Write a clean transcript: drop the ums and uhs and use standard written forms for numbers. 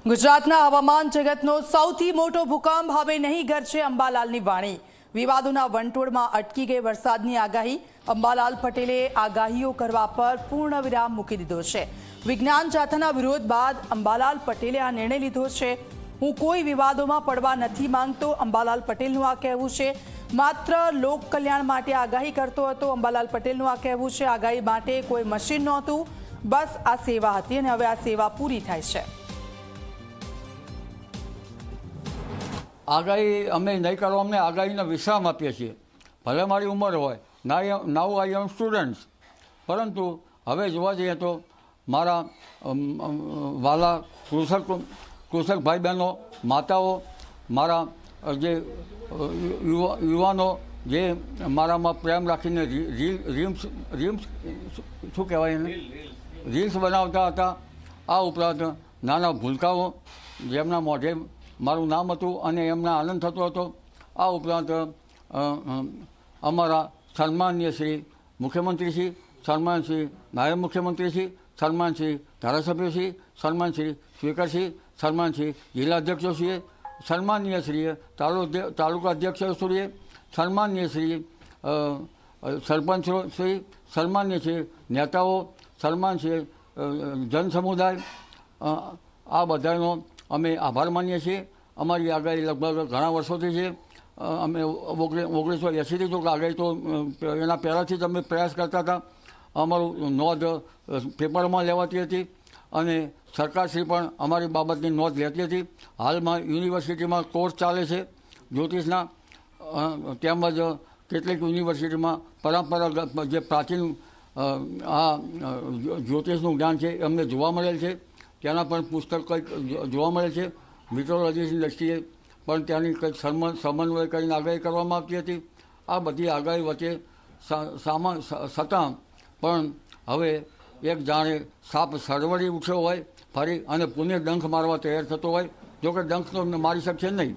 ગુજરાતના હવામાન જગતનો સૌથી મોટો ભૂકંપ હવે નહીં ગરજે અંબાલાલની વાણી। વિવાદોના વંટોળમાં અટકી ગઈ વરસાદની આગાહી। અંબાલાલ પટેલે આગાહીઓ કરવા પર પૂર્ણ વિરામ મૂકી દીધો છે। વિજ્ઞાન જાથાના વિરોધ બાદ અંબાલાલ પટેલે આ નિર્ણય લીધો છે। હું કોઈ વિવાદોમાં પડવા નથી માંગતો, અંબાલાલ પટેલનું આ કહેવું છે। માત્ર લોક કલ્યાણ માટે આગાહી કરતો હતો અંબાલાલ પટેલનું આ કહેવું છે। આગાહી માટે કોઈ મશીન નહોતું, બસ આ સેવા હતી અને હવે આ સેવા પૂરી થાય છે। આગાહી અમે નહીં કરવા, અમને આગાહીનો વિશ્રામ આપીએ છીએ। ભલે મારી ઉંમર હોય, નાઉ આઈ એમ સ્ટુડન્ટ્સ, પરંતુ હવે જોવા જઈએ તો મારા વાલા કૃષક ભાઈ બહેનો, માતાઓ, મારા જે યુવાનો જે મારામાં પ્રેમ રાખીને રીલ્સ શું કહેવાય એને રીલ્સ બનાવતા હતા, આ ઉપરાંત નાના ભૂલકાઓ જેમના મોઢે મારું નામ હતું અને એમને આનંદ થતો હતો, આ ઉપરાંત અમારા સન્માનીય શ્રી મુખ્યમંત્રીશ્રી, સન્માન શ્રી નાયબ મુખ્યમંત્રીશ્રી, સન્માન શ્રી ધારાસભ્યશ્રી, સન્માન શ્રી સ્પીકરશ્રી, સન્માન શ્રી જિલ્લા અધ્યક્ષશ્રીએ, સન્માનીય શ્રીએ તાલુકા અધ્યક્ષશ્રીએ, સન્માનીય શ્રી સરપંચશ્રી, સન્માનીય શ્રી નેતાઓ, સન્માન શ્રી જનસમુદાય, આ બધાનો અમે આભાર માનીએ છીએ। અમારી આગાહી લગભગ ઘણા વર્ષોથી છે। અમે 1980થી તો આગાહી તો એના પહેલાંથી જ અમે પ્રયાસ કરતા હતા। અમારું નોંધ પેપરમાં લેવાતી હતી અને સરકારશ્રી પણ અમારી બાબતની નોંધ લેતી હતી। હાલમાં યુનિવર્સિટીમાં કોર્સ ચાલે છે જ્યોતિષના, તેમજ કેટલીક યુનિવર્સિટીમાં પરંપરાગત જે પ્રાચીન આ જ્યોતિષનું જ્ઞાન છે અમને જોવા મળેલ છે। તેના પણ પુસ્તક કંઈક જોવા મળે છે। મિટ્રોલોજીની દ્રષ્ટિએ પણ ત્યાંની કંઈક સમન્વય કરીને આગાહી કરવામાં આવતી હતી। આ બધી આગાહી વચ્ચે છતાં પણ હવે એક જાણે સાપ સરવડી ઉઠ્યો હોય ફરી અને પુનઃ ડંખ મારવા તૈયાર થતો હોય। જોકે ડંખ તો મારી શકશે નહીં,